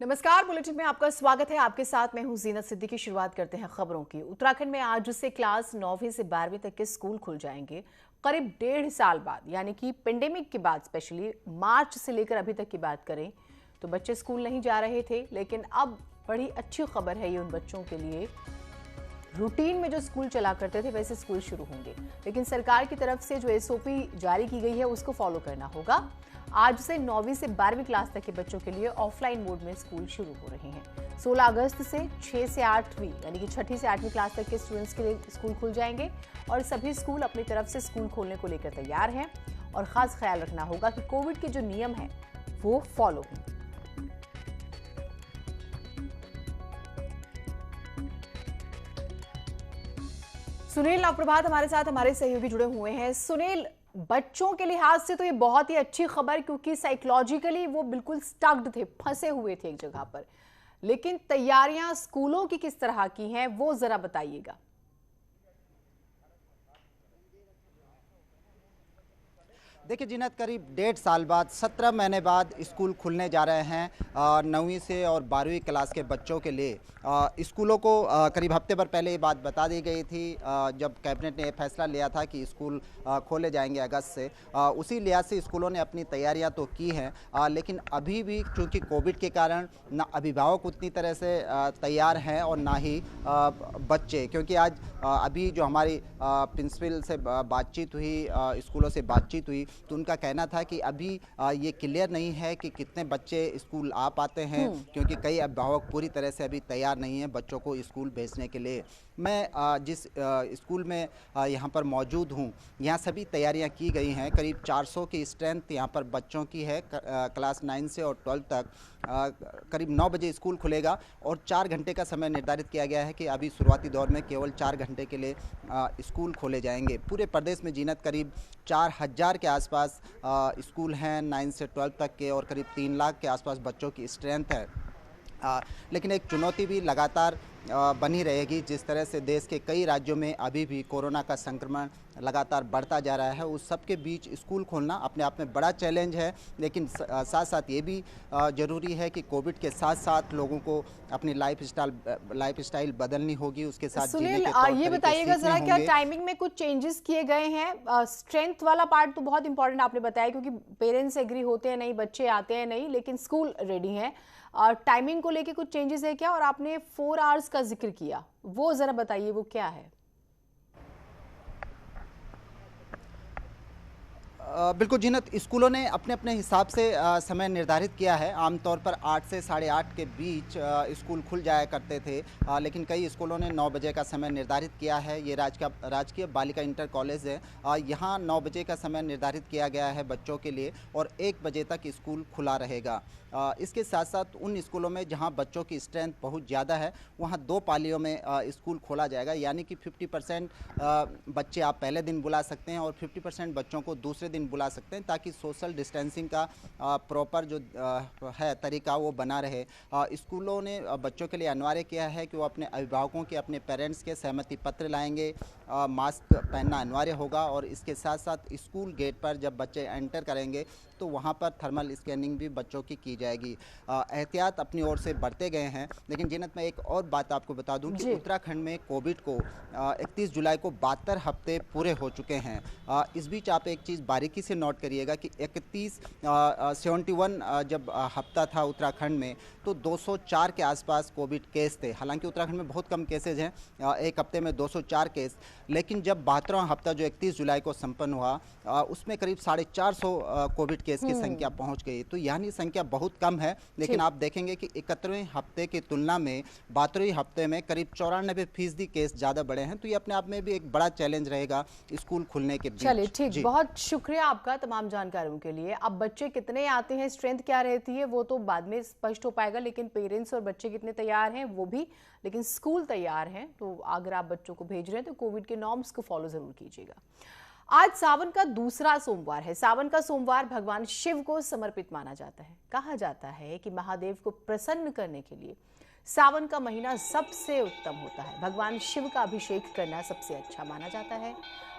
नमस्कार, बुलेटिन में आपका स्वागत है। आपके साथ मैं हूं जीनत सिद्दीकी। शुरुआत करते हैं खबरों की। उत्तराखंड में आज से क्लास 9वीं से 12वीं तक के स्कूल खुल जाएंगे। करीब 1.5 साल बाद, यानी कि पेंडेमिक के बाद, स्पेशली मार्च से लेकर अभी तक की बात करें तो बच्चे स्कूल नहीं जा रहे थे, लेकिन अब बड़ी अच्छी खबर है ये उन बच्चों के लिए। रूटीन में जो स्कूल चला करते थे वैसे स्कूल शुरू होंगे, लेकिन सरकार की तरफ से जो एसओपी जारी की गई है उसको फॉलो करना होगा। आज से 9वीं से 12वीं क्लास तक के बच्चों के लिए ऑफलाइन मोड में स्कूल शुरू हो रहे हैं। 16 अगस्त से 6 से 8वीं यानी कि छठी से 8वीं क्लास तक के स्टूडेंट्स के लिए स्कूल खुल जाएंगे और सभी स्कूल अपनी तरफ से स्कूल खोलने को लेकर तैयार हैं। और खास ख्याल रखना होगा कि कोविड के जो नियम हैं वो फॉलो हों। सुनील नवप्रभात हमारे साथ, हमारे सहयोगी जुड़े हुए हैं। सुनील, बच्चों के लिहाज से तो ये बहुत ही अच्छी खबर, क्योंकि साइकोलॉजिकली वो बिल्कुल स्टक्ड थे, फंसे हुए थे एक जगह पर। लेकिन तैयारियां स्कूलों की किस तरह की हैं वो जरा बताइएगा। देखिए जीनत, करीब 1.5 साल बाद 17 महीने बाद स्कूल खुलने जा रहे हैं 9वीं से और 12वीं क्लास के बच्चों के लिए। स्कूलों को करीब हफ्ते भर पहले ये बात बता दी गई थी जब कैबिनेट ने ये फैसला लिया था कि स्कूल खोले जाएंगे अगस्त से। उसी लिहाज से स्कूलों ने अपनी तैयारियां तो की हैं, लेकिन अभी भी चूँकि कोविड के कारण ना अभिभावक उतनी तरह से तैयार हैं और ना ही बच्चे, क्योंकि आज अभी जो हमारी प्रिंसिपल से बातचीत हुई, स्कूलों से बातचीत हुई, तो उनका कहना था कि अभी ये क्लियर नहीं है कि कितने बच्चे स्कूल आ पाते हैं, क्योंकि कई अभिभावक पूरी तरह से अभी तैयार नहीं हैं बच्चों को स्कूल भेजने के लिए। मैं जिस स्कूल में यहाँ पर मौजूद हूँ, यहाँ सभी तैयारियाँ की गई हैं। करीब 400 की स्ट्रेंथ यहाँ पर बच्चों की है। क्लास 9 से और 12 तक करीब 9 बजे स्कूल खुलेगा और 4 घंटे का समय निर्धारित किया गया है कि अभी शुरुआती दौर में केवल 4 घंटे के लिए स्कूल खोले जाएंगे। पूरे प्रदेश में जीनत करीब 4000 के आसपास स्कूल हैं 9 से 12 तक के, और करीब 3 लाख के आसपास बच्चों की स्ट्रेंथ है। लेकिन एक चुनौती भी लगातार बनी रहेगी। जिस तरह से देश के कई राज्यों में अभी भी कोरोना का संक्रमण लगातार बढ़ता जा रहा है, उस सब के बीच स्कूल खोलना अपने आप में बड़ा चैलेंज है। लेकिन साथ साथ ये भी ज़रूरी है कि कोविड के साथ साथ लोगों को अपनी लाइफ स्टाइल बदलनी होगी, उसके साथ जीने के तौर ये तरीके बताइएगा सीखने जरा, क्या होंगे। टाइमिंग में कुछ चेंजेस किए गए हैं? स्ट्रेंथ वाला पार्ट तो बहुत इंपॉर्टेंट आपने बताया, क्योंकि पेरेंट्स एग्री होते हैं नहीं, बच्चे आते हैं नहीं, लेकिन स्कूल रेडी हैं। और टाइमिंग को लेके कुछ चेंजेस है क्या? और आपने 4 आवर्स का जिक्र किया, वो जरा बताइए वो क्या है? बिल्कुल जीनत, स्कूलों ने अपने अपने हिसाब से समय निर्धारित किया है। आमतौर पर 8 से 8:30 के बीच स्कूल खुल जाया करते थे, लेकिन कई स्कूलों ने 9 बजे का समय निर्धारित किया है। ये राजकीय बालिका इंटर कॉलेज है, यहाँ 9 बजे का समय निर्धारित किया गया है बच्चों के लिए, और 1 बजे तक स्कूल खुला रहेगा। इसके साथ साथ उन स्कूलों में जहाँ बच्चों की स्ट्रेंथ बहुत ज़्यादा है, वहाँ 2 पालियों में स्कूल खोला जाएगा, यानी कि 50% बच्चे आप पहले दिन बुला सकते हैं और 50% बच्चों को दूसरे दिन बुला सकते हैं, ताकि सोशल डिस्टेंसिंग का प्रॉपर जो है तरीका वो बना रहे। स्कूलों ने बच्चों के लिए अनिवार्य किया है कि वो अपने अभिभावकों के, अपने पेरेंट्स के सहमति पत्र लाएंगे, मास्क पहनना अनिवार्य होगा, और इसके साथ साथ स्कूल गेट पर जब बच्चे एंटर करेंगे तो वहाँ पर थर्मल स्कैनिंग भी बच्चों की जाएगी। एहतियात अपनी ओर से बढ़ते गए हैं। लेकिन जीनत, मैं एक और बात आपको बता दूं कि उत्तराखंड में कोविड को 31 जुलाई को 72 हफ्ते पूरे हो चुके हैं। इस बीच आप एक चीज़ बारीकी से नोट करिएगा कि 71 जब हफ्ता था उत्तराखंड में, तो 204 के आसपास कोविड केस थे। हालांकि उत्तराखंड में बहुत कम केसेज हैं, एक हफ्ते में 204 केस। लेकिन जब 72वां हफ्ता जो 31 जुलाई को संपन्न हुआ, उसमें करीब 450 कोविड केस की संख्या पहुंच गई। तो यानी संख्या बहुत कम है, लेकिन आप देखेंगे कि 71वें हफ्ते की तुलना में 72वें हफ्ते में करीब 94% केस ज़्यादा बढ़े हैं। तो ये अपने आप में भी एक बड़ा चैलेंज रहेगा स्कूल खुलने के बीच। चलिए ठीक, बहुत शुक्रिया आपका तमाम जानकारियों के लिए। अब बच्चे कितने आते हैं, स्ट्रेंथ क्या रहती है, वो तो बाद में स्पष्ट हो पाएगा, लेकिन पेरेंट्स और बच्चे कितने तैयार हैं वो भी। लेकिन स्कूल तैयार हैं, तो अगर आप बच्चों को भेज रहे हैं तो कोविड के नॉर्म्स को फॉलो जरूर कीजिएगा। आज सावन का दूसरा सोमवार है। सावन का सोमवार भगवान शिव को समर्पित माना जाता है। कहा जाता है कि महादेव को प्रसन्न करने के लिए सावन का महीना सबसे उत्तम होता है। भगवान शिव का अभिषेक करना सबसे अच्छा माना जाता है।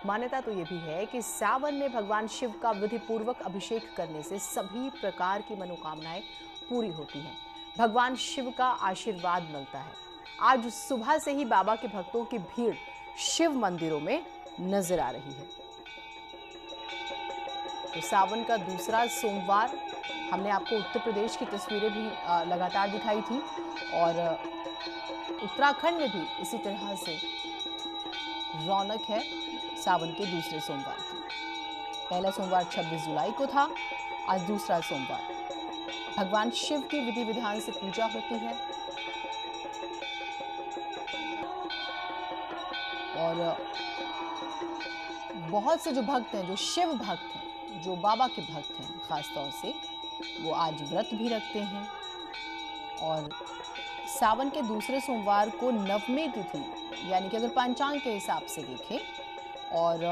मान्यता तो ये भी है कि सावन में भगवान शिव का विधि पूर्वक अभिषेक करने से सभी प्रकार की मनोकामनाएं पूरी होती हैं। भगवान शिव का आशीर्वाद मिलता है। आज सुबह से ही बाबा के भक्तों की भीड़ शिव मंदिरों में नजर आ रही है। तो सावन का दूसरा सोमवार, हमने आपको उत्तर प्रदेश की तस्वीरें भी लगातार दिखाई थी और उत्तराखंड में भी इसी तरह से रौनक है सावन के दूसरे सोमवार की। पहला सोमवार 26 जुलाई को था, आज दूसरा सोमवार। भगवान शिव की विधि विधान से पूजा होती है और बहुत से जो भक्त हैं, जो शिव भक्त हैं, जो बाबा के भक्त हैं खास तौर से, वो आज व्रत भी रखते हैं। और सावन के दूसरे सोमवार को नवमी तिथि, यानी कि अगर पंचांग के हिसाब से देखें, और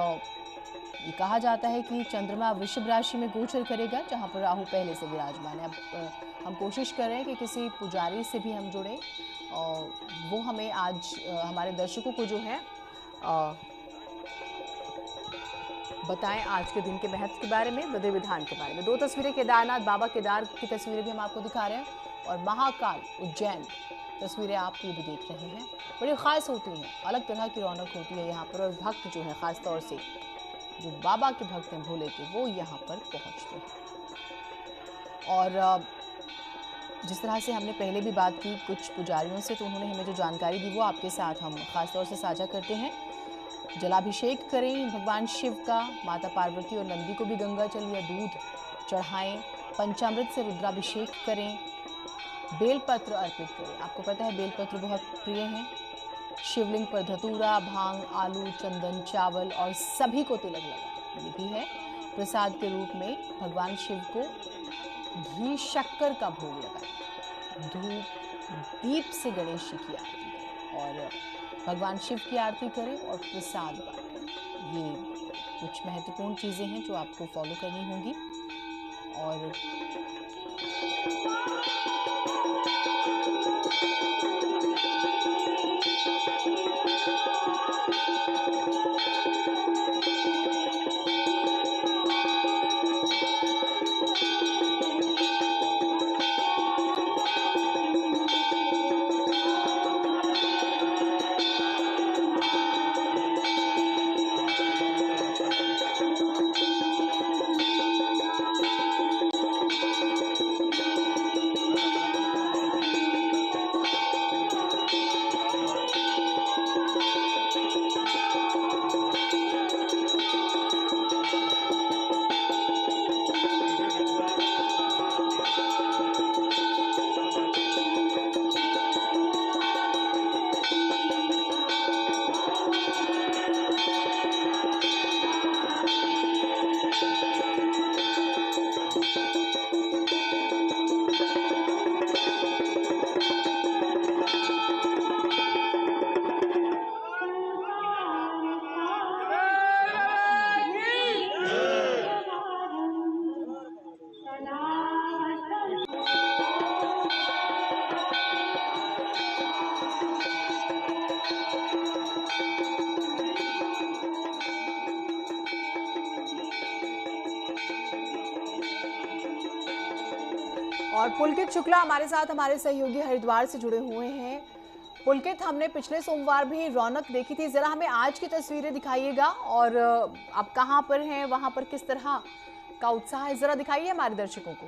ये कहा जाता है कि चंद्रमा वृषभ राशि में गोचर करेगा, जहां पर राहु पहले से विराजमान है। अब हम कोशिश कर रहे हैं कि किसी पुजारी से भी हम जुड़ें और वो हमें आज हमारे दर्शकों को जो है बताएं आज के दिन के महत्व के बारे में, विधि विधान के बारे में। दो तस्वीरें केदारनाथ बाबा केदार की तस्वीरें भी हम आपको दिखा रहे हैं और महाकाल उज्जैन तस्वीरें आप ये भी देख रहे हैं। बड़ी खास होती हैं, अलग तरह की रौनक होती है यहाँ पर और भक्त जो है खास तौर से जो बाबा के भक्त हैं भोले के, वो यहाँ पर पहुँचते हैं। और जिस तरह से हमने पहले भी बात की कुछ पुजारियों से, तो उन्होंने हमें जो जानकारी दी वो आपके साथ हम खास तौर से साझा करते हैं। जलाभिषेक करें भगवान शिव का, माता पार्वती और नंदी को भी गंगा जल या दूध चढ़ाएं, पंचामृत से रुद्राभिषेक करें, बेलपत्र अर्पित करें। आपको पता है बेलपत्र बहुत प्रिय हैं। शिवलिंग पर धतूरा, भांग, आलू, चंदन, चावल और सभी को तिलक लगाएं। ये भी है प्रसाद के रूप में भगवान शिव को घी शक्कर का भोग लगाएं। धूप दीप से गणेश जी की आरती और भगवान शिव की आरती करें और प्रसाद बांटें। ये कुछ महत्वपूर्ण चीज़ें हैं जो आपको फॉलो करनी होंगी। और पुलकित शुक्ला हमारे साथ हमारे सहयोगी हरिद्वार से जुड़े हुए हैं। पुलकित, हमने पिछले सोमवार भी रौनक देखी थी, जरा हमें आज की तस्वीरें दिखाइएगा और आप कहां पर हैं, वहां पर किस तरह का उत्साह है, जरा दिखाइए हमारे दर्शकों को।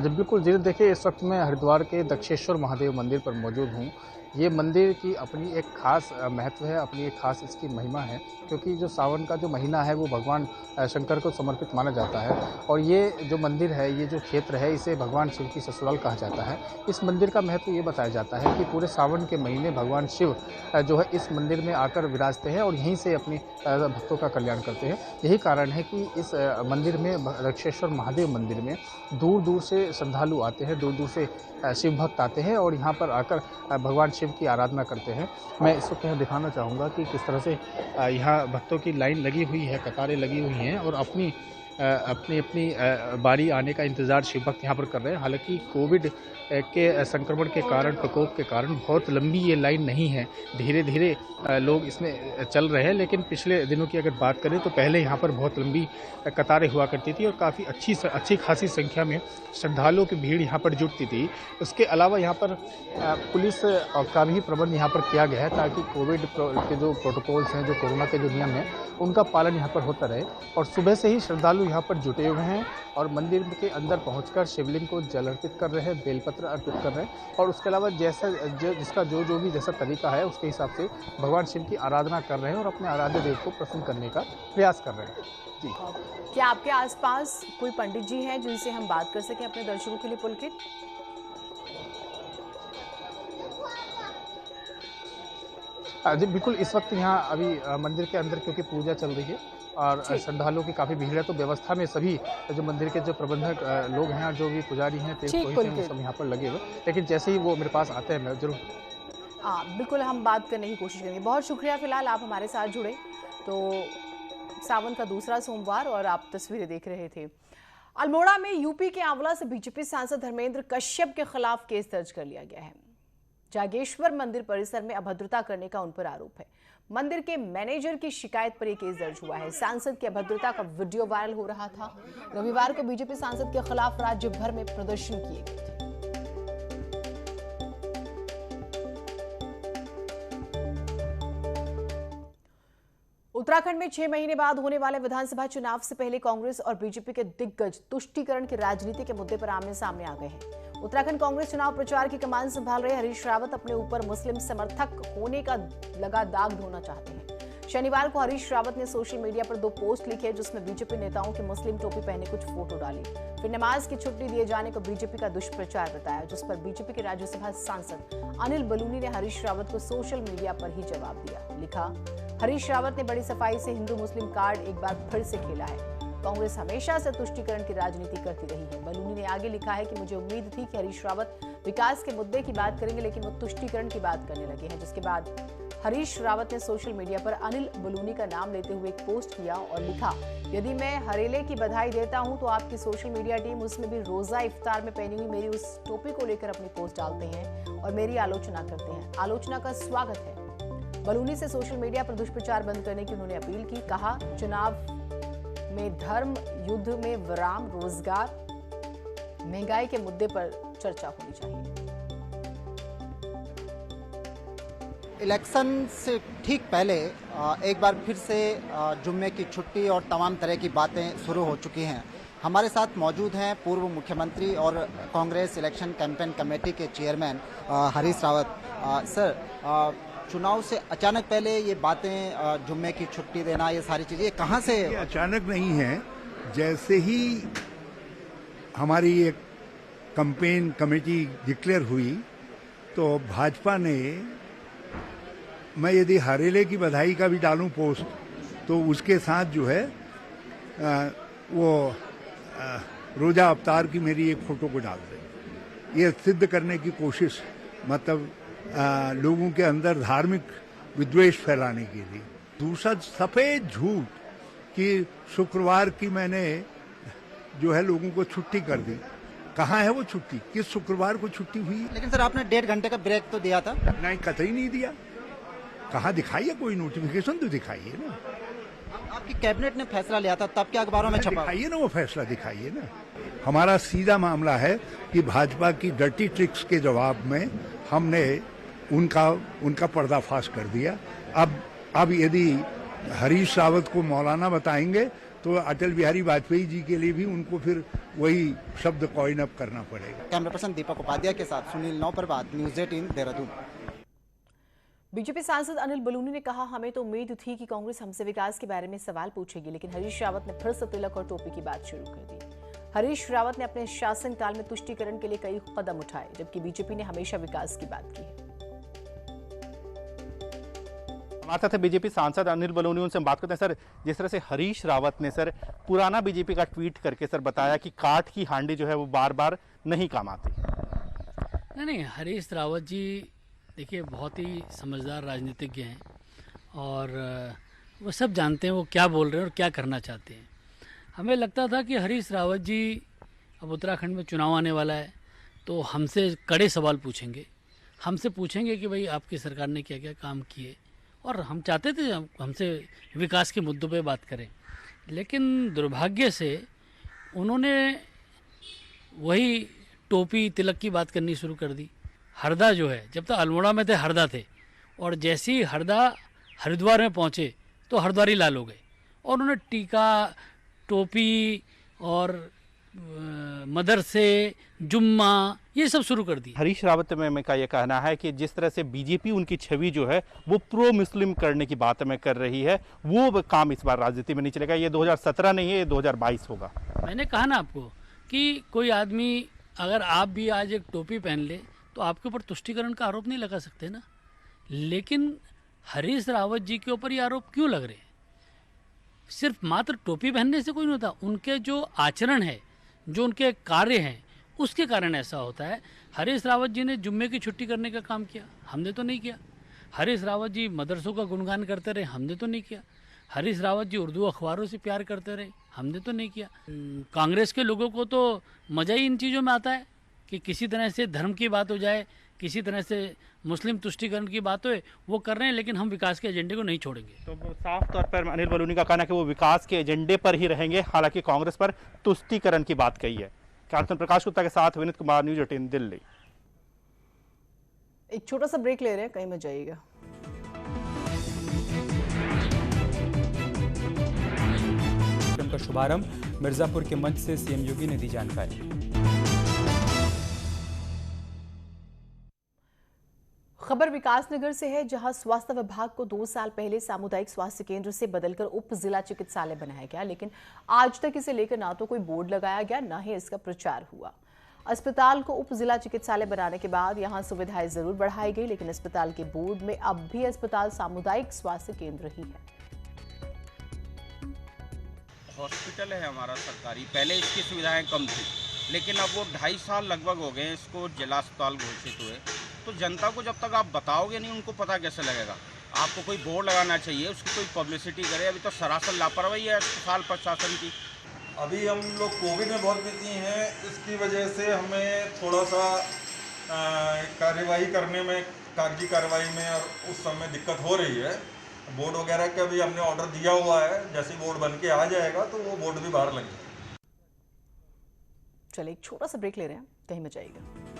जब बिल्कुल जी, देखिए इस वक्त मैं हरिद्वार के दक्षेश्वर महादेव मंदिर पर मौजूद हूँ। ये मंदिर की अपनी एक खास महत्व है, अपनी एक खास इसकी महिमा है, क्योंकि जो सावन का जो महीना है वो भगवान शंकर को समर्पित माना जाता है। और ये जो मंदिर है, ये जो क्षेत्र है, इसे भगवान शिव की ससुराल कहा जाता है। इस मंदिर का महत्व ये बताया जाता है कि पूरे सावन के महीने भगवान शिव जो है इस मंदिर में आकर विराजते हैं और यहीं से अपने भक्तों का कल्याण करते हैं। यही कारण है कि इस मंदिर में, दक्षेश्वर महादेव मंदिर में दूर दूर से श्रद्धालु आते हैं, दूर दूर से शिव भक्त आते हैं और यहाँ पर आकर भगवान शिव की आराधना करते हैं। मैं इस वक्त यहाँ दिखाना चाहूँगा कि किस तरह से यहाँ भक्तों की लाइन लगी हुई है, कतारें लगी हुई हैं और अपनी अपनी अपनी बारी आने का इंतज़ार शिव भक्त यहाँ पर कर रहे हैं। हालांकि कोविड के संक्रमण के कारण, प्रकोप के कारण बहुत लंबी ये लाइन नहीं है, धीरे धीरे लोग इसमें चल रहे हैं। लेकिन पिछले दिनों की अगर बात करें तो पहले यहाँ पर बहुत लंबी कतारें हुआ करती थी और काफ़ी अच्छी खासी संख्या में श्रद्धालुओं की भीड़ यहाँ पर जुटती थी। उसके अलावा यहाँ पर पुलिस का भी प्रबंध यहाँ पर किया गया है ताकि कोविड के जो प्रोटोकॉल्स हैं, जो कोरोना के जो नियम हैं, उनका पालन यहाँ पर होता रहे। और सुबह से ही श्रद्धालु यहाँ पर जुटे हुए हैं और मंदिर के अंदर पहुंचकर शिवलिंग को जल अर्पित कर रहे हैं, बेलपत्र अर्पित कर रहे हैं और उसके अलावा जिसका जो भी जैसा तरीका है उसके हिसाब से भगवान शिव की आराधना कर रहे हैं और अपने आराध्य देव को प्रसन्न करने का प्रयास कर रहे हैं। जी, क्या आपके आसपास कोई पंडित जी हैं जिनसे हम बात कर सकें अपने दर्शकों के लिए पुलकित? जी बिल्कुल, इस वक्त यहाँ अभी मंदिर के अंदर क्योंकि पूजा चल रही है और श्रद्धालुओं की काफ़ी भीड़ है, तो व्यवस्था में सभी जो मंदिर के जो प्रबंधक लोग हैं, जो भी पुजारी हैं, वो सब यहाँ पर लगे हुए। लेकिन जैसे ही वो मेरे पास आते हैं मैं जरूर बिल्कुल हम बात करने की कोशिश करेंगे। बहुत शुक्रिया, फिलहाल आप हमारे साथ जुड़े। तो सावन का दूसरा सोमवार और आप तस्वीरें देख रहे थे। अल्मोड़ा में यूपी के आंवला से बीजेपी सांसद धर्मेंद्र कश्यप के खिलाफ केस दर्ज कर लिया गया है। जागेश्वर मंदिर परिसर में अभद्रता करने का उन पर आरोप है। मंदिर के मैनेजर की शिकायत पर यह केस दर्ज हुआ है। सांसद की अभद्रता का वीडियो वायरल हो रहा था। रविवार को बीजेपी सांसद के खिलाफ राज्य भर में प्रदर्शन किए गए थे। उत्तराखंड में 6 महीने बाद होने वाले विधानसभा चुनाव से पहले कांग्रेस और बीजेपी के दिग्गज तुष्टीकरण की राजनीति के मुद्दे पर आमने सामने आ गए हैं। उत्तराखंड कांग्रेस चुनाव प्रचार की कमान संभाल रहे हरीश रावत अपने ऊपर मुस्लिम समर्थक होने का लगा दाग धोना चाहते हैं। शनिवार को हरीश रावत ने सोशल मीडिया पर 2 पोस्ट लिखे जिसमें बीजेपी नेताओं की मुस्लिम टोपी पहने कुछ फोटो डाली। फिर नमाज की छुट्टी दिए जाने को बीजेपी का दुष्प्रचार बताया, जिस पर बीजेपी के राज्यसभा सांसद अनिल बलूनी ने हरीश रावत को सोशल मीडिया पर ही जवाब दिया। लिखा, हरीश रावत ने बड़ी सफाई से हिंदू मुस्लिम कार्ड एक बार फिर से खेला है। कांग्रेस हमेशा से तुष्टीकरण की राजनीति करती रही है। बलूनी ने आगे लिखा है कि मुझे उम्मीद थी कि हरीश रावत विकास के मुद्दे की बात करेंगे, लेकिन वो तुष्टीकरण की बात करने लगे हैं। जिसके बाद हरीश रावत ने सोशल मीडिया पर अनिल बलूनी का नाम लेते हुए एक पोस्ट किया और लिखा, यदि मैं हरेले की बधाई देता हूं तो आपकी सोशल मीडिया टीम उसमें भी रोजा इफ्तार में पहनी हुई मेरी उस टोपी को लेकर अपनी पोस्ट डालते हैं और मेरी आलोचना करते हैं। आलोचना का स्वागत है। बलूनी से सोशल मीडिया पर दुष्प्रचार बंद करने की उन्होंने अपील की। कहा, चुनाव में धर्म, युद्ध में विराम, रोजगार, महंगाई के मुद्दे पर चर्चा होनी चाहिए। इलेक्शन से ठीक पहले एक बार फिर से जुम्मे की छुट्टी और तमाम तरह की बातें शुरू हो चुकी हैं। हमारे साथ मौजूद हैं पूर्व मुख्यमंत्री और कांग्रेस इलेक्शन कैंपेन कमेटी के चेयरमैन हरीश रावत। सर, चुनाव से अचानक पहले ये बातें, जुम्मे की छुट्टी देना, ये सारी चीज़ें, ये कहाँ से? ये अचानक नहीं है। जैसे ही हमारी एक कैंपेन कमेटी डिक्लेयर हुई तो भाजपा ने, मैं यदि हरेले की बधाई का भी डालूं पोस्ट तो उसके साथ जो है रोजा अवतार की मेरी एक फोटो को डाल दे। ये सिद्ध करने की कोशिश, मतलब लोगों के अंदर धार्मिक विद्वेष फैलाने के लिए। दूसरा सफेद झूठ कि शुक्रवार की मैंने जो है लोगों को छुट्टी कर दी। कहाँ है वो छुट्टी? किस शुक्रवार को छुट्टी हुई? लेकिन सर, आपने 1.5 घंटे का ब्रेक तो दिया था। नहीं, कतई नहीं दिया। कहाँ दिखाइए? कोई नोटिफिकेशन तो दिखाइए ना। आपकी कैबिनेट ने फैसला लिया था, तब क्या अखबारों में छपा? दिखाइए ना, वो फैसला दिखाइए ना। हमारा सीधा मामला है कि भाजपा की डर्टी ट्रिक्स के जवाब में हमने उनका पर्दाफाश कर दिया। अब यदि हरीश रावत को मौलाना बताएंगे तो अटल बिहारी वाजपेयी जी के लिए भी उनको फिर वही शब्द कॉइन अप करना पड़ेगा। कैमरा पर्सन दीपक उपाध्याय के साथ सुनील नौपरवात, न्यूज़ 18 देहरादून। बीजेपी सांसद अनिल बलूनी ने कहा, हमें तो उम्मीद थी कि कांग्रेस हमसे विकास के बारे में सवाल पूछेगी, लेकिन हरीश रावत ने फिर से तिलक और टोपी की बात शुरू कर दी। हरीश रावत ने अपने शासनकाल में तुष्टीकरण के लिए कई कदम उठाए, जबकि बीजेपी ने हमेशा विकास की बात की है। हमारे साथ बीजेपी सांसद अनिल बलूनी, उनसे बात करते हैं। सर, जिस तरह से हरीश रावत ने सर पुराना बीजेपी का ट्वीट करके सर बताया कि काठ की हांडी जो है वो बार बार नहीं काम आती। नहीं, हरीश रावत जी देखिए बहुत ही समझदार राजनीतिज्ञ हैं और वो सब जानते हैं वो क्या बोल रहे हैं और क्या करना चाहते हैं। हमें लगता था कि हरीश रावत जी, अब उत्तराखंड में चुनाव आने वाला है तो हमसे कड़े सवाल पूछेंगे, हमसे पूछेंगे कि भाई आपकी सरकार ने क्या क्या काम किए, और हम चाहते थे हमसे विकास के मुद्दों पे बात करें। लेकिन दुर्भाग्य से उन्होंने वही टोपी तिलक की बात करनी शुरू कर दी। हरदा जो है, जब तक अल्मोड़ा में थे हरदा थे, और जैसे ही हरदा हरिद्वार में पहुँचे तो हरिद्वारी लाल हो गए, और उन्होंने टीका, टोपी और मदरसे, जुम्मा, ये सब शुरू कर दी। हरीश रावत में का ये कहना है कि जिस तरह से बीजेपी उनकी छवि जो है वो प्रो मुस्लिम करने की बात में कर रही है, वो काम इस बार राजनीति में नहीं चलेगा। ये 2017 नहीं है, ये 2022 होगा। मैंने कहा ना आपको कि कोई आदमी, अगर आप भी आज एक टोपी पहन ले तो आपके ऊपर तुष्टीकरण का आरोप नहीं लगा सकते ना। लेकिन हरीश रावत जी के ऊपर ये आरोप क्यों लग रहे हैं? सिर्फ मात्र टोपी पहनने से कोई नहीं होता, उनके जो आचरण है, जो उनके कार्य हैं, उसके कारण ऐसा होता है। हरीश रावत जी ने जुम्मे की छुट्टी करने का काम किया, हमने तो नहीं किया। हरीश रावत जी मदरसों का गुणगान करते रहे, हमने तो नहीं किया। हरीश रावत जी उर्दू अखबारों से प्यार करते रहे, हमने तो नहीं किया। कांग्रेस के लोगों को तो मज़ा ही इन चीज़ों में आता है कि किसी तरह से धर्म की बात हो जाए, किसी तरह से मुस्लिम तुष्टीकरण की बात हो, वो कर रहे हैं, लेकिन हम विकास के एजेंडे को नहीं छोड़ेंगे। तो साफ तौर पर अनिल बलूनी का कहना है कि वो विकास के एजेंडे पर ही रहेंगे, हालांकि कांग्रेस पर तुष्टीकरण की बात कही है। कैप्टन प्रकाश गुप्ता के साथ विनीत कुमार, न्यूज 18 दिल्ली। एक छोटा सा ब्रेक ले रहे हैं, कहीं मत जाइएगा। का शुभारंभ मिर्जापुर के मंच से सीएम योगी ने दी जानकारी। खबर विकासनगर से है, जहां स्वास्थ्य विभाग को 2 साल पहले सामुदायिक स्वास्थ्य केंद्र से बदलकर उप जिला चिकित्सालय बनाया गया, लेकिन आज तक इसे लेकर ना तो कोई बोर्ड लगाया गया, ना ही इसका प्रचार हुआ। अस्पताल को उप जिला चिकित्सालय बनाने के बाद यहां सुविधाएं जरूर बढ़ाई गई, लेकिन अस्पताल के बोर्ड में अब भी अस्पताल सामुदायिक स्वास्थ्य केंद्र ही है। हॉस्पिटल है हमारा सरकारी, पहले इसकी सुविधाएं कम थी, लेकिन अब वो 2.5 साल लगभग हो गए इसको जिला अस्पताल घोषित हुए। तो जनता को जब तक आप बताओगे नहीं, उनको पता कैसे लगेगा? आपको कोई बोर्ड लगाना चाहिए, उसकी कोई पब्लिसिटी करे। अभी तो सरासर लापरवाही है अस्पताल प्रशासन की। अभी हम लोग कोविड में बहुत बिजी हैं, इसकी वजह से हमें थोड़ा सा कार्यवाही करने में, कागजी कार्रवाई में और उस समय दिक्कत हो रही है। बोर्ड वगैरह का भी हमने ऑर्डर दिया हुआ है, जैसे बोर्ड बन के आ जाएगा तो वो बोर्ड भी बाहर लग जाएगा। चलिए एक छोटा सा ब्रेक ले रहे हैं, कहीं मत जाइएगा।